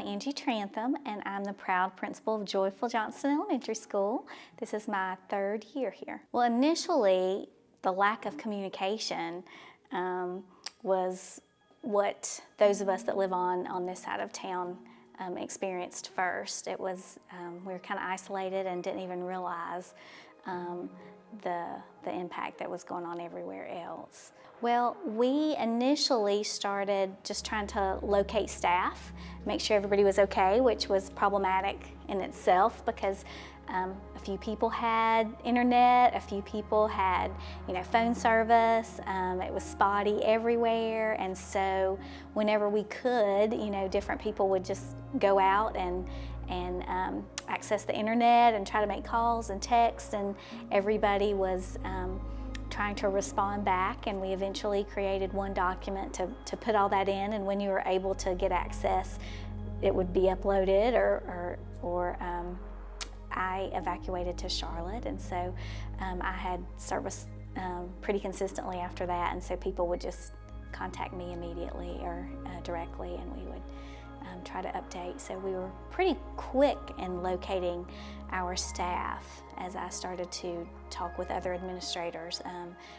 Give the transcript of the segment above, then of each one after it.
I'm Angie Trantham, and I'm the proud principal of Joyful Johnston Elementary School. This is my 3rd year here. Well, initially, the lack of communication was what those of us that live on this side of town experienced first. It was, we were kind of isolated and didn't even realize the impact that was going on everywhere else. Well, we initially started just trying to locate staff, make sure everybody was okay, which was problematic in itself because a few people had internet, a few people had, phone service. It was spotty everywhere, and so whenever we could, different people would just go out and access the internet and try to make calls and texts, and everybody was trying to respond back, and we eventually created one document to put all that in, and when you were able to get access, it would be uploaded, or I evacuated to Charlotte, and so I had service pretty consistently after that, and so people would just contact me immediately or directly, and we would try to update. So we were pretty quick in locating our staff. As I started to talk with other administrators,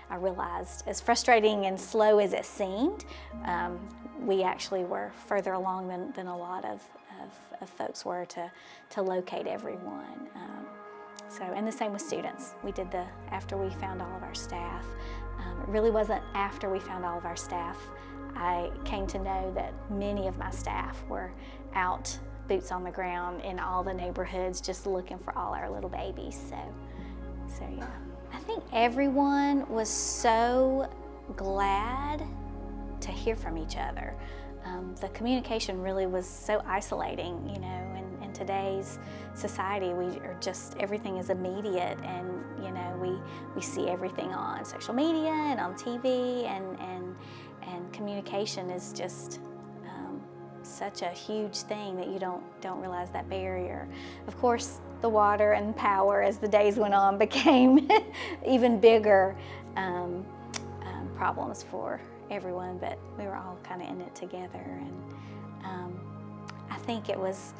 I realized, as frustrating and slow as it seemed, we actually were further along than a lot of folks were to locate everyone. And the same with students. We did after we found all of our staff. It really wasn't after we found all of our staff. I came to know that many of my staff were out, boots on the ground, in all the neighborhoods, just looking for all our little babies. So yeah. I think everyone was so glad to hear from each other. The communication really was so isolating, in today's society, everything is immediate, and, we see everything on social media and on TV, and communication is just such a huge thing that you don't realize that barrier. Of course, the water and power, as the days went on, became even bigger problems for everyone, but we were all kind of in it together. And I think it was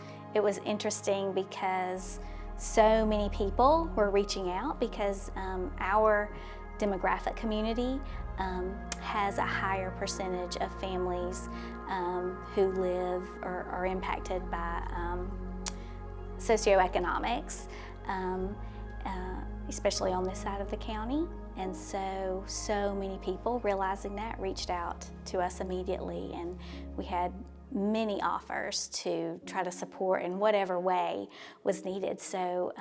interesting because so many people were reaching out, because our demographic community has a higher percentage of families who live or are impacted by socioeconomics, especially on this side of the county. And so many people, realizing that, reached out to us immediately, and we had many offers to try to support in whatever way was needed. So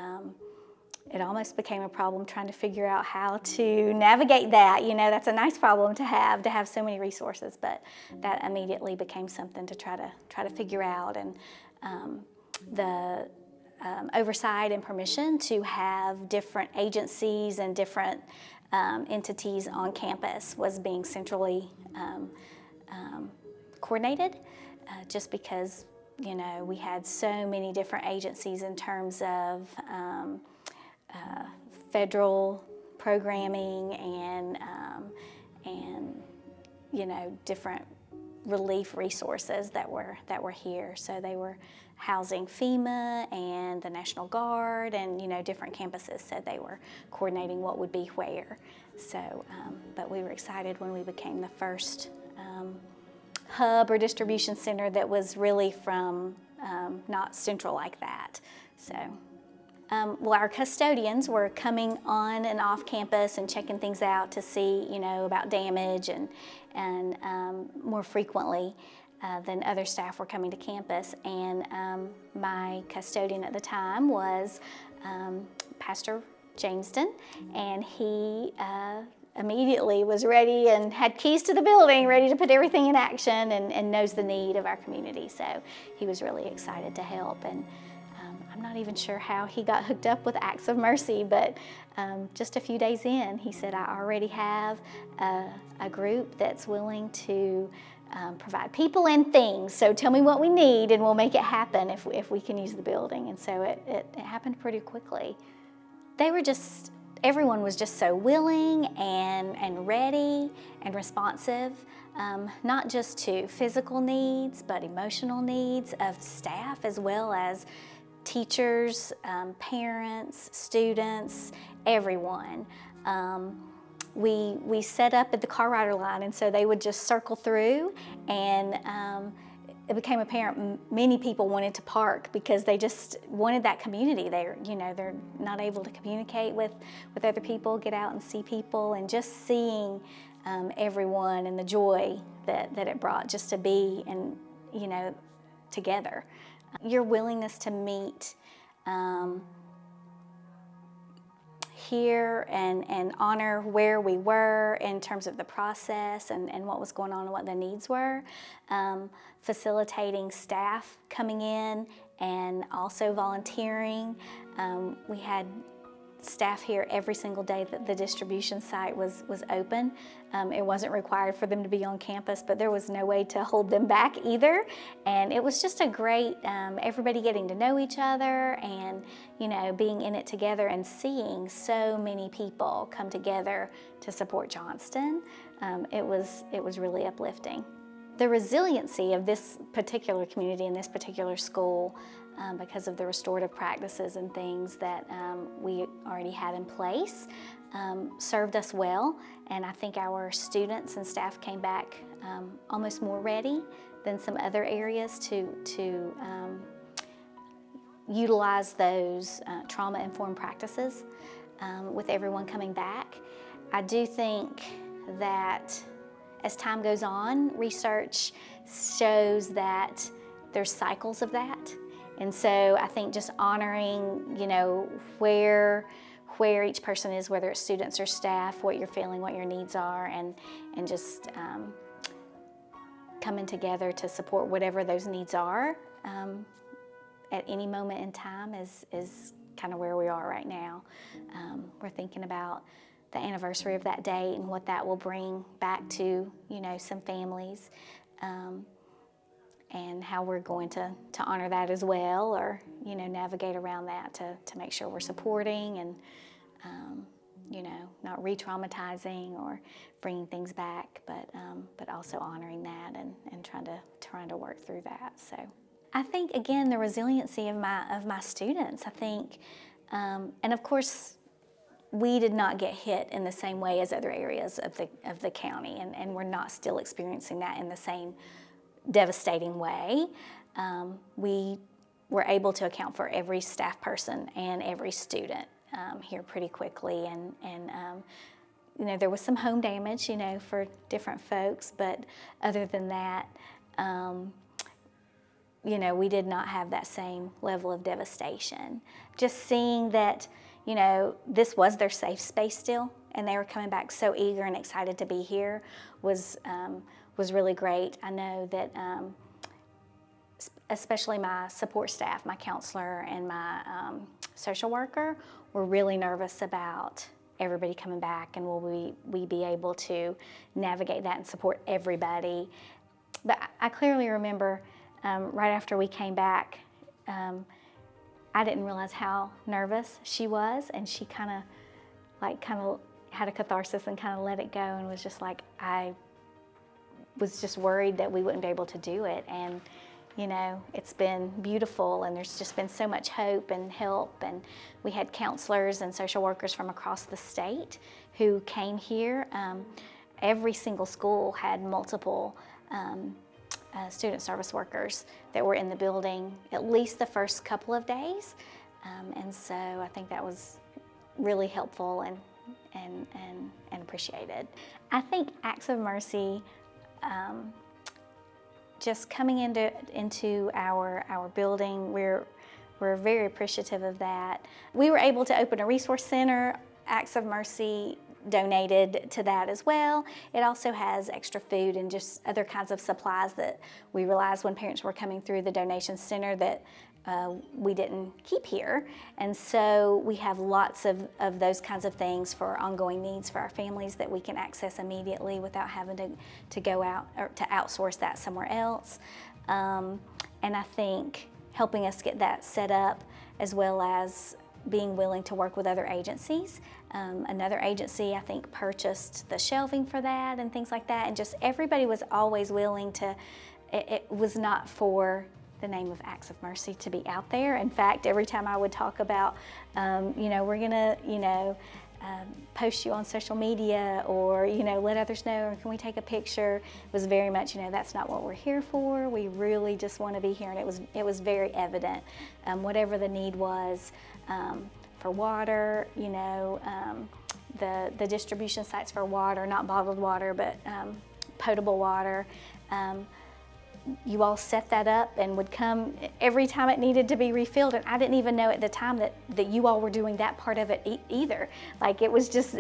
it almost became a problem trying to figure out how to navigate that. That's a nice problem to have so many resources, but that immediately became something to try to figure out. And the oversight and permission to have different agencies and different entities on campus was being centrally coordinated, just because we had so many different agencies in terms of federal programming and different relief resources that were here. So they were housing FEMA and the National Guard, and different campuses, so they were coordinating what would be where. So, but we were excited when we became the first hub or distribution center that was really from not central like that. So. Well, our custodians were coming on and off campus and checking things out to see, about damage, and more frequently than other staff were coming to campus. And my custodian at the time was Pastor Jameston, and he immediately was ready and had keys to the building, ready to put everything in action, and knows the need of our community. So he was really excited to help. And I'm not even sure how he got hooked up with Acts of Mercy, but just a few days in, he said, I already have a group that's willing to provide people and things, so tell me what we need and we'll make it happen if we can use the building. And so it happened pretty quickly. Everyone was just so willing and ready and responsive. not just to physical needs, but emotional needs of staff as well as teachers, parents, students, everyone. We set up at the car rider line, and so they would just circle through, and it became apparent many people wanted to park because they just wanted that community. They're not able to communicate with other people, get out and see people, and just seeing everyone and the joy that it brought just to be and together. Your willingness to meet here and honor where we were in terms of the process and what was going on and what the needs were. Facilitating staff coming in and also volunteering. We had staff here every single day that the distribution site was open. It wasn't required for them to be on campus, but there was no way to hold them back either. And it was just a great, everybody getting to know each other and, being in it together and seeing so many people come together to support Johnston. It was really uplifting. The resiliency of this particular community and this particular school, because of the restorative practices and things that we already had in place, served us well. And I think our students and staff came back almost more ready than some other areas to utilize those trauma-informed practices with everyone coming back. I do think that as time goes on, research shows that there's cycles of that. And so I think just honoring, where each person is, whether it's students or staff, what you're feeling, what your needs are, and just coming together to support whatever those needs are at any moment in time is kind of where we are right now. We're thinking about the anniversary of that date and what that will bring back to, some families. And how we're going to honor that as well, or navigate around that to make sure we're supporting and not re-traumatizing or bringing things back, but also honoring that and trying to work through that. So I think again the resiliency of my students. I think, and of course, we did not get hit in the same way as other areas of the county, and we're not still experiencing that in the same devastating way. We were able to account for every staff person and every student here pretty quickly, and there was some home damage, for different folks, but other than that, we did not have that same level of devastation. Just seeing that, this was their safe space still, and they were coming back so eager and excited to be here was really great. I know that especially my support staff, my counselor and my social worker, were really nervous about everybody coming back and will we be able to navigate that and support everybody. But I clearly remember right after we came back, I didn't realize how nervous she was, and she kind of had a catharsis and kind of let it go and was just like, I was just worried that we wouldn't be able to do it. And it's been beautiful, and there's just been so much hope and help. And we had counselors and social workers from across the state who came here. Every single school had multiple student service workers that were in the building at least the first couple of days. And so I think that was really helpful and appreciated. I think Acts of Mercy, just coming into our building, we're very appreciative of that. We were able to open a resource center. Acts of Mercy donated to that as well. It also has extra food and just other kinds of supplies that we realized when parents were coming through the donation center that we didn't keep here. And so we have lots of those kinds of things for ongoing needs for our families that we can access immediately without having to go out or to outsource that somewhere else. And I think helping us get that set up, as well as being willing to work with other agencies. Another agency, I think, purchased the shelving for that and things like that, and just everybody was always willing to, it was not for the name of Acts of Mercy to be out there. In fact, every time I would talk about, we're gonna, post you on social media, or, let others know, or can we take a picture, it was very much, that's not what we're here for. We really just want to be here. And it was very evident, whatever the need was, for water, the distribution sites for water, not bottled water, but potable water. You all set that up and would come every time it needed to be refilled, and I didn't even know at the time that you all were doing that part of it either. Like it was just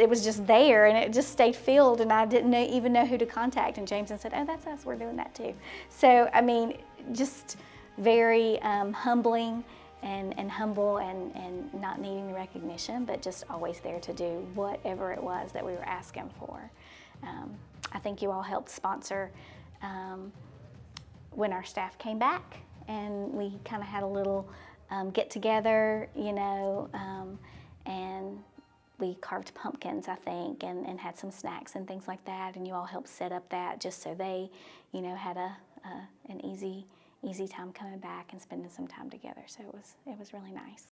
there, and it just stayed filled, and I didn't even know who to contact. And Jameson said, "Oh, that's us. We're doing that too." So I mean, just very humbling and humble, and not needing the recognition, but just always there to do whatever it was that we were asking for. I think you all helped sponsor. When our staff came back, and we kind of had a little get together, and we carved pumpkins, I think, and had some snacks and things like that, and you all helped set up that just so they, had an easy time coming back and spending some time together. So it was really nice.